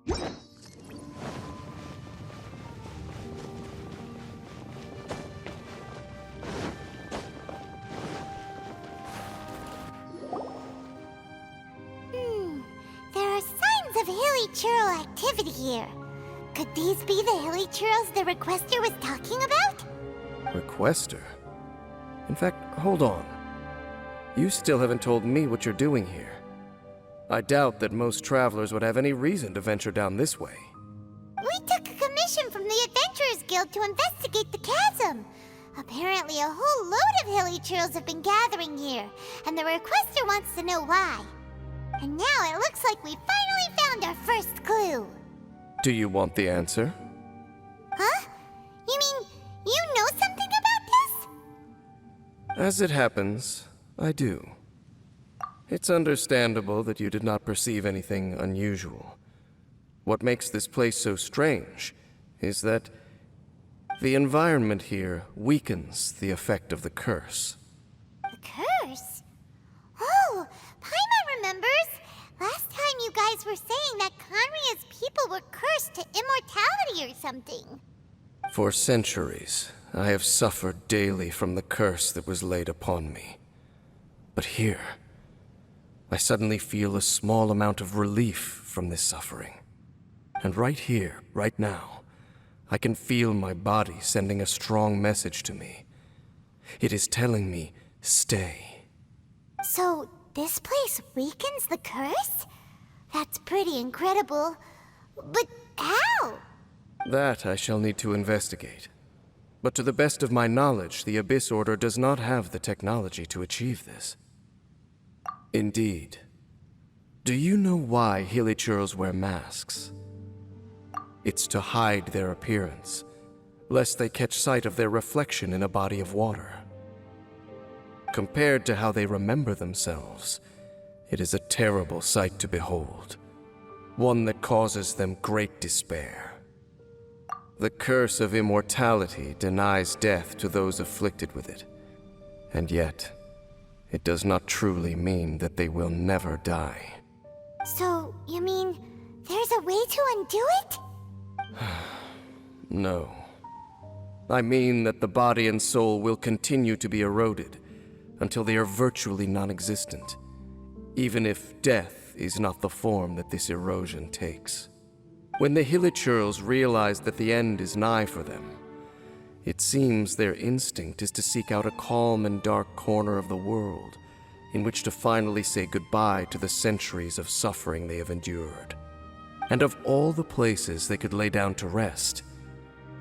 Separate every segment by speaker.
Speaker 1: There are signs of hilly churl activity here. Could these be the hilly churls the requester was talking about?
Speaker 2: Requester? In fact, hold on. You still haven't told me what you're doing here. I doubt that most travelers would have any reason to venture down this way.
Speaker 1: We took a commission from the Adventurers Guild to investigate the chasm. Apparently a whole load of hilly churls have been gathering here, and the requester wants to know why. And now it looks like we finally found our first clue.
Speaker 2: Do you want the answer?
Speaker 1: Huh? You mean, you know something about this?
Speaker 2: As it happens, I do. It's understandable that you did not perceive anything unusual. What makes this place so strange is that the environment here weakens the effect of the curse.
Speaker 1: The curse? Oh, Paimon remembers! Last time you guys were saying that Conria's people were cursed to immortality or something.
Speaker 2: For centuries, I have suffered daily from the curse that was laid upon me. But here, I suddenly feel a small amount of relief from this suffering. And right here, right now, I can feel my body sending a strong message to me. It is telling me, stay.
Speaker 1: So, this place weakens the curse? That's pretty incredible. But how?
Speaker 2: That I shall need to investigate. But to the best of my knowledge, the Abyss Order does not have the technology to achieve this. Indeed. Do you know why Hilichurls wear masks? It's to hide their appearance, lest they catch sight of their reflection in a body of water. Compared to how they remember themselves, it is a terrible sight to behold, one that causes them great despair. The curse of immortality denies death to those afflicted with it, and yet, it does not truly mean that they will never die.
Speaker 1: So, you mean, there's a way to undo it?
Speaker 2: No. I mean that the body and soul will continue to be eroded until they are virtually non-existent, even if death is not the form that this erosion takes. When the Hilichurls realize that the end is nigh for them, it seems their instinct is to seek out a calm and dark corner of the world in which to finally say goodbye to the centuries of suffering they have endured. And of all the places they could lay down to rest,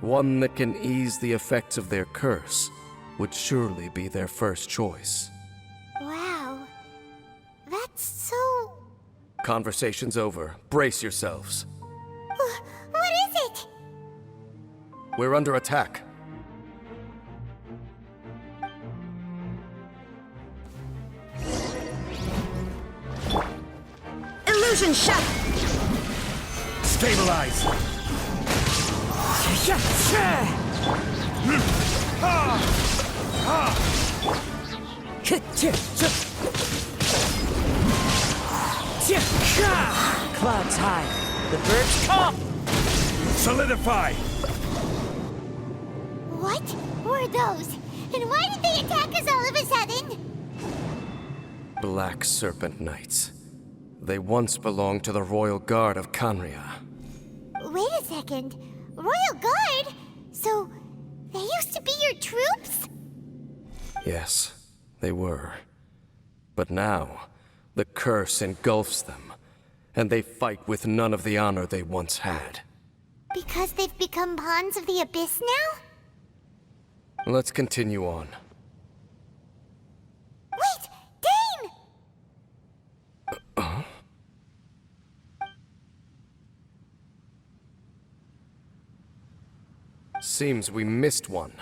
Speaker 2: one that can ease the effects of their curse would surely be their first choice.
Speaker 1: Wow. That's so...
Speaker 2: Conversation's over. Brace yourselves.
Speaker 1: What is it?
Speaker 2: We're under attack.
Speaker 3: Illusion shot!
Speaker 4: Stabilize!
Speaker 3: Clouds high. The birds come!
Speaker 4: Solidify!
Speaker 1: What were those? And why did they attack us all of a sudden?
Speaker 2: Black Serpent Knights. They once belonged to the Royal Guard of Conria.
Speaker 1: Wait a second. Royal Guard? So, they used to be your troops?
Speaker 2: Yes, they were. But now, the curse engulfs them, and they fight with none of the honor they once had.
Speaker 1: Because they've become pawns of the Abyss now?
Speaker 2: Let's continue on.
Speaker 1: Wait! Dane!
Speaker 2: Seems we missed one.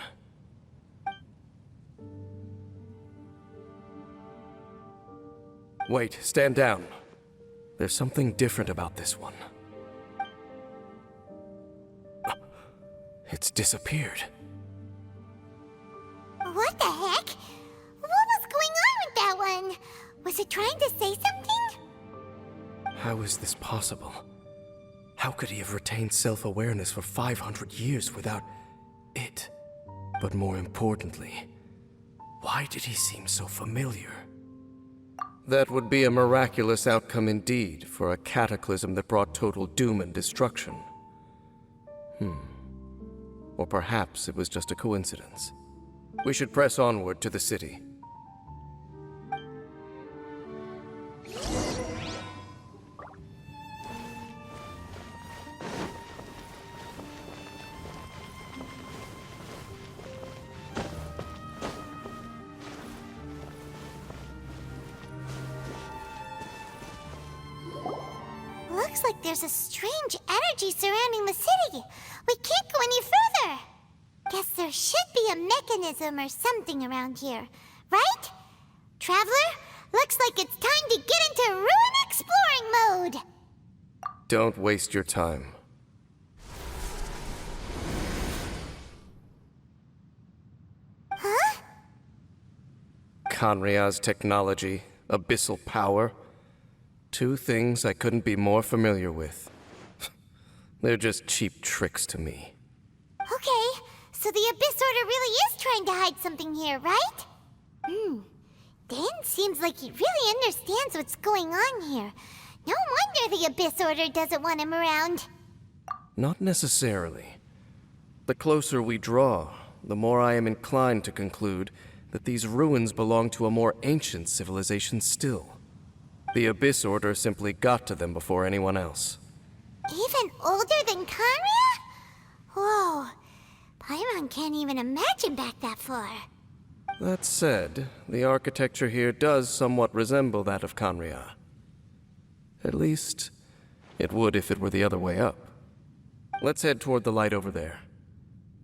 Speaker 2: Wait, stand down. There's something different about this one. It's disappeared.
Speaker 1: What the heck? What was going on with that one? Was it trying to say something?
Speaker 2: How is this possible? How could he have retained self-awareness for 500 years without it? But more importantly, why did he seem so familiar? That would be a miraculous outcome indeed for a cataclysm that brought total doom and destruction. Or perhaps it was just a coincidence. We should press onward to the city.
Speaker 1: Looks like there's a strange energy surrounding the city. We can't go any further. Guess there should be a mechanism or something around here, right? Traveler, looks like it's time to get into ruin exploring mode.
Speaker 2: Don't waste your time.
Speaker 1: Huh?
Speaker 2: Kanria's technology, abyssal power. Two things I couldn't be more familiar with. They're just cheap tricks to me.
Speaker 1: Okay, so the Abyss Order really is trying to hide something here, right? Dan seems like he really understands what's going on here. No wonder the Abyss Order doesn't want him around.
Speaker 2: Not necessarily. The closer we draw, the more I am inclined to conclude that these ruins belong to a more ancient civilization still. The Abyss Order simply got to them before anyone else.
Speaker 1: Even older than Kanria? Whoa, Paimon can't even imagine back that far.
Speaker 2: That said, the architecture here does somewhat resemble that of Kanria. At least, it would if it were the other way up. Let's head toward the light over there.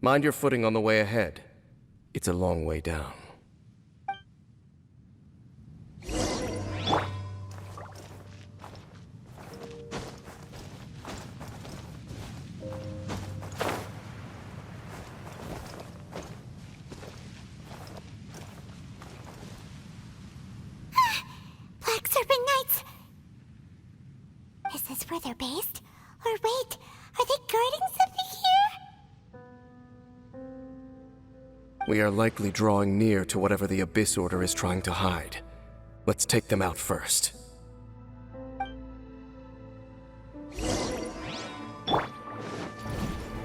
Speaker 2: Mind your footing on the way ahead. It's a long way down.
Speaker 1: Black Serpent Knights! Is this where they're based? Or wait, are they guarding something here?
Speaker 2: We are likely drawing near to whatever the Abyss Order is trying to hide. Let's take them out first.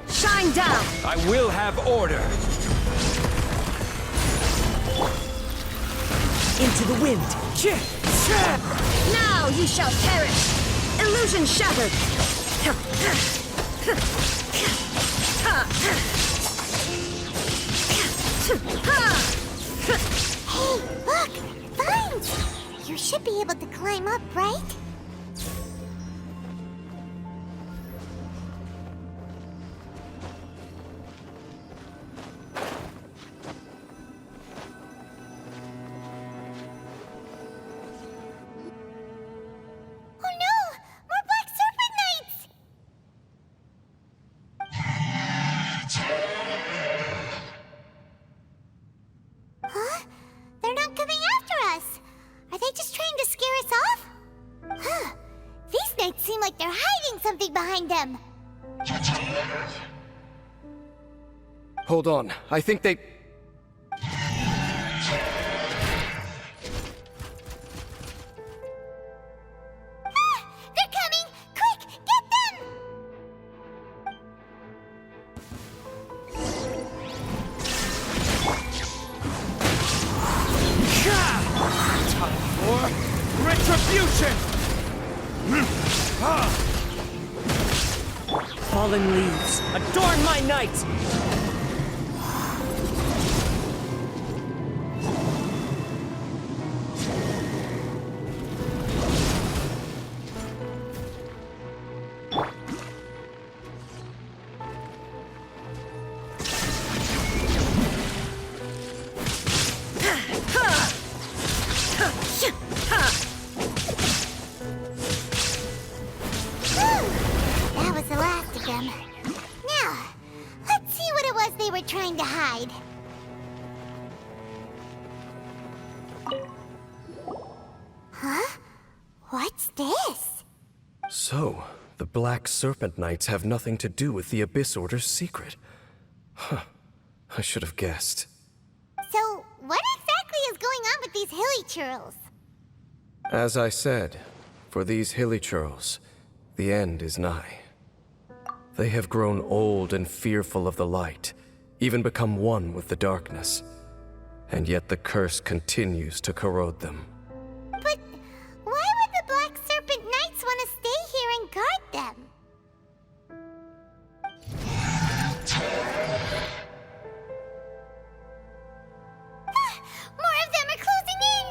Speaker 3: Shine down!
Speaker 4: I will have order.
Speaker 3: Into the wind! Now you shall perish! Illusion shattered!
Speaker 1: Hey, look! Vines! You should be able to climb up, right? Oh no! More Black Serpent Knights! Huh? They're not coming after us! Are they just trying to scare us off? Huh. These knights seem like they're hiding something behind them.
Speaker 2: Hold on, I think they...
Speaker 1: Ah! They're coming! Quick, get them!
Speaker 4: Time for retribution!
Speaker 3: Fallen leaves, adorn my night!
Speaker 1: That was the last of them. Now, let's see what it was they were trying to hide. Huh? What's this?
Speaker 2: So, The Black Serpent Knights have nothing to do with the Abyss Order's secret. Huh. I should have guessed.
Speaker 1: So, what exactly is going on with these hilly churls?
Speaker 2: As I said, for these hilly churls, the end is nigh. They have grown old and fearful of the light, even become one with the darkness. And yet the curse continues to corrode them.
Speaker 1: But why would the Black Serpent Knights want to stay here and guard them? More of them are closing in!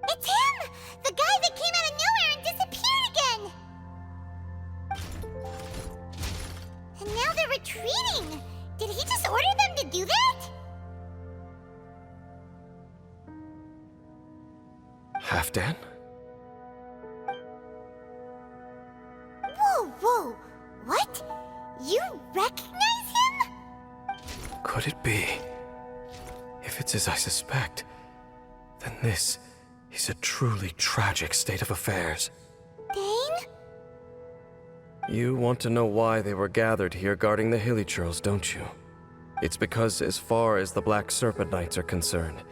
Speaker 1: It's him! The guy that came out of nowhere and disappeared again! And now they're retreating! Did he just order them to do that?
Speaker 2: Halfdan?
Speaker 1: Whoa! What? You recognize him?
Speaker 2: Could it be? If it's as I suspect, then this is a truly tragic state of affairs.
Speaker 1: Dane?
Speaker 2: You want to know why they were gathered here guarding the hilly churls, don't you? It's because as far as the Black Serpent Knights are concerned,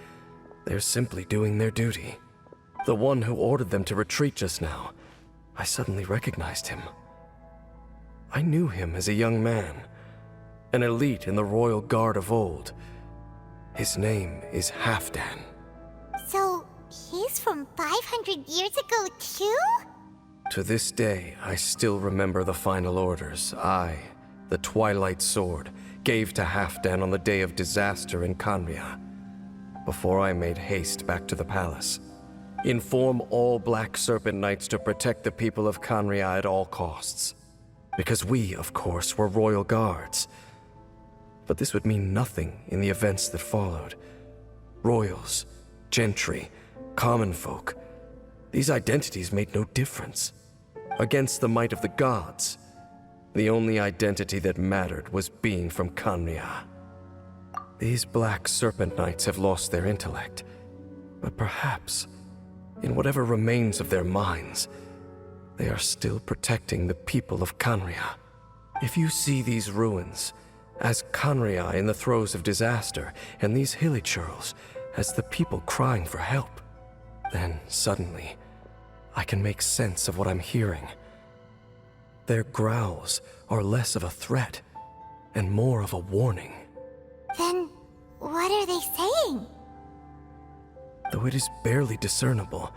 Speaker 2: they're simply doing their duty. The one who ordered them to retreat just now, I suddenly recognized him. I knew him as a young man, an elite in the royal guard of old. His name is Halfdan.
Speaker 1: So, he's from 500 years ago too?
Speaker 2: To this day, I still remember the final orders I, the Twilight Sword, gave to Halfdan on the day of disaster in Khaenri'ah, before I made haste back to the palace. Inform all Black Serpent Knights to protect the people of Khaenri'ah at all costs. Because we, of course, were royal guards. But this would mean nothing in the events that followed. Royals, gentry, common folk, these identities made no difference. Against the might of the gods, the only identity that mattered was being from Khaenri'ah. These Black Serpent Knights have lost their intellect, but perhaps, in whatever remains of their minds, they are still protecting the people of Khaenri'ah. If you see these ruins as Khaenri'ah in the throes of disaster, and these hilly churls as the people crying for help, then suddenly I can make sense of what I'm hearing. Their growls are less of a threat and more of a warning.
Speaker 1: Then, what are they saying?
Speaker 2: Though it is barely discernible,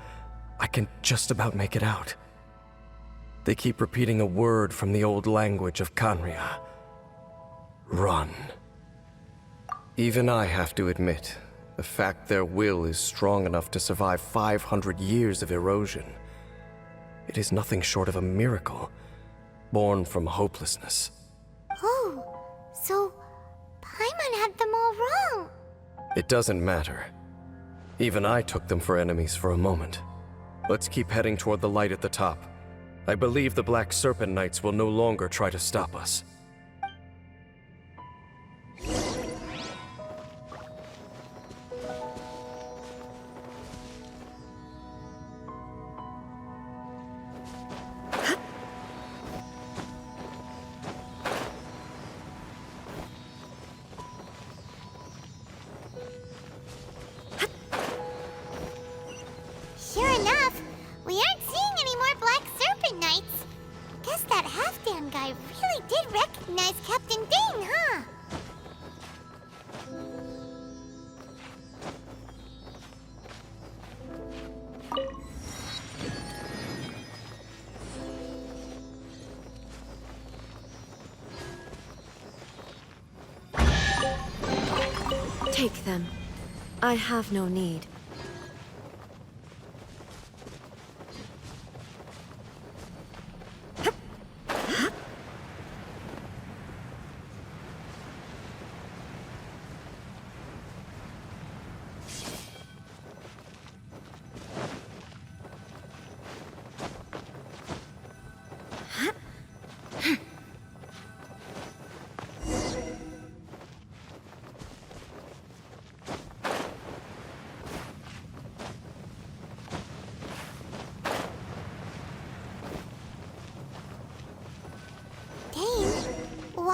Speaker 2: I can just about make it out. They keep repeating a word from the old language of Khaenri'ah. Run. Even I have to admit, the fact their will is strong enough to survive 500 years of erosion. It is nothing short of a miracle, born from hopelessness.
Speaker 1: Oh, so Paimon had them all wrong.
Speaker 2: It doesn't matter. Even I took them for enemies for a moment. Let's keep heading toward the light at the top. I believe the Black Serpent Knights will no longer try to stop us.
Speaker 1: Sure enough, we aren't seeing any more Black Serpent Knights. Guess that Halfdan guy really did recognize Captain Dane, huh?
Speaker 3: Take them. I have no need.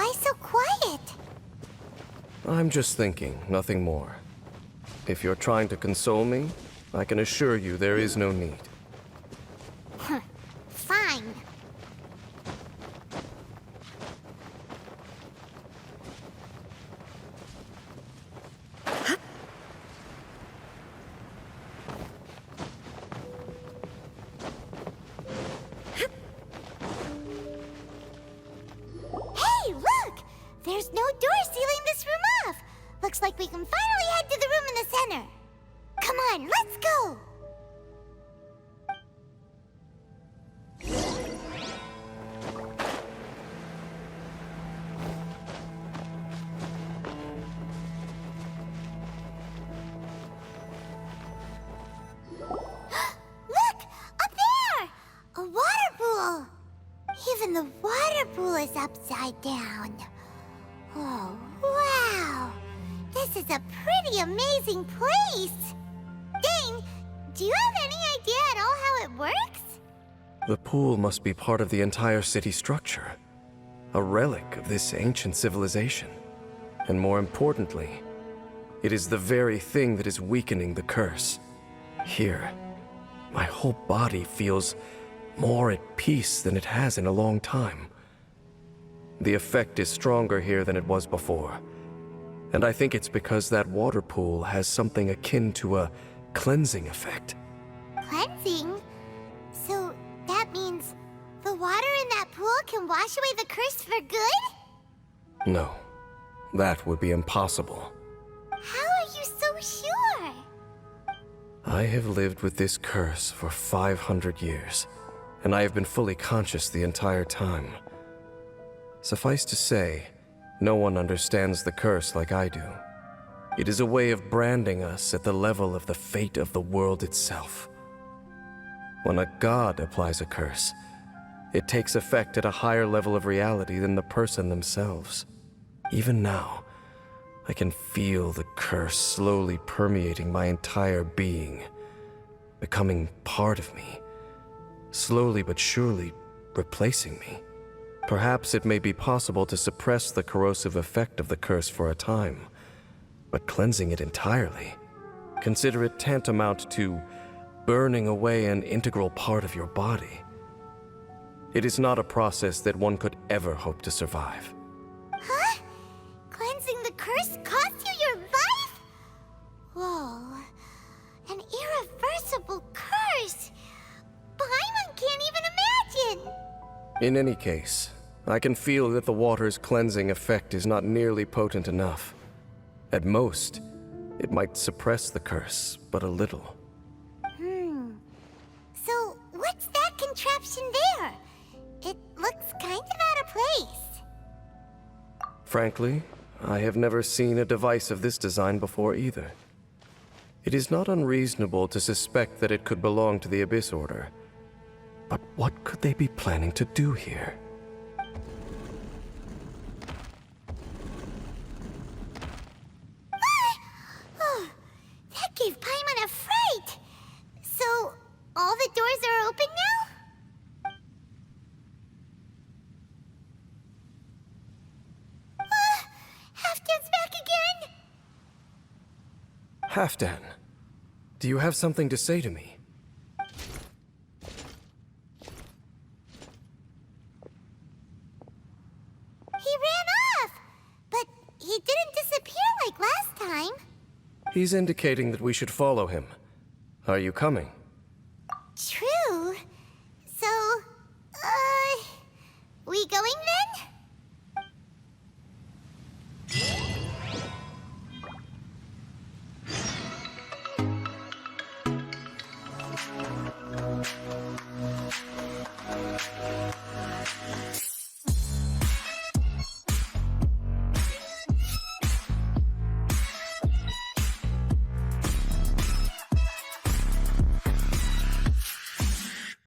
Speaker 1: Why so quiet?
Speaker 2: I'm just thinking, nothing more. If you're trying to console me, I can assure you there is no need.
Speaker 1: Fine. Hey, look! There's no door sealing this room off. Looks like we can finally head to the room in the center. Come on, let's go! Look! Up there! A water pool! Even the water pool is upside down. Oh, wow! This is a pretty amazing place! Dane, do you have any idea at all how it works?
Speaker 2: The pool must be part of the entire city structure. A relic of this ancient civilization. And more importantly, it is the very thing that is weakening the curse. Here, my whole body feels more at peace than it has in a long time. The effect is stronger here than it was before. And I think it's because that water pool has something akin to a cleansing effect.
Speaker 1: Cleansing? So that means the water in that pool can wash away the curse for good?
Speaker 2: No, that would be impossible.
Speaker 1: How are you so sure?
Speaker 2: I have lived with this curse for 500 years, and I have been fully conscious the entire time. Suffice to say, no one understands the curse like I do. It is a way of branding us at the level of the fate of the world itself. When a god applies a curse, it takes effect at a higher level of reality than the person themselves. Even now, I can feel the curse slowly permeating my entire being, becoming part of me, slowly but surely replacing me. Perhaps it may be possible to suppress the corrosive effect of the curse for a time, but cleansing it entirely, consider it tantamount to burning away an integral part of your body. It is not a process that one could ever hope to survive.
Speaker 1: Huh? Cleansing the curse cost you your life? Whoa. An irreversible curse. Paimon can't even imagine.
Speaker 2: In any case, I can feel that the water's cleansing effect is not nearly potent enough. At most, it might suppress the curse, but a little.
Speaker 1: So, what's that contraption there? It looks kind of out of place.
Speaker 2: Frankly, I have never seen a device of this design before either. It is not unreasonable to suspect that it could belong to the Abyss Order. But what could they be planning to do here?
Speaker 1: Oh, that gave Paimon a fright. So, all the doors are open now? Halfdan's back again!
Speaker 2: Halfdan, do you have something to say to me?
Speaker 1: He ran off! But he didn't disappear like last time.
Speaker 2: He's indicating that we should follow him. Are you coming?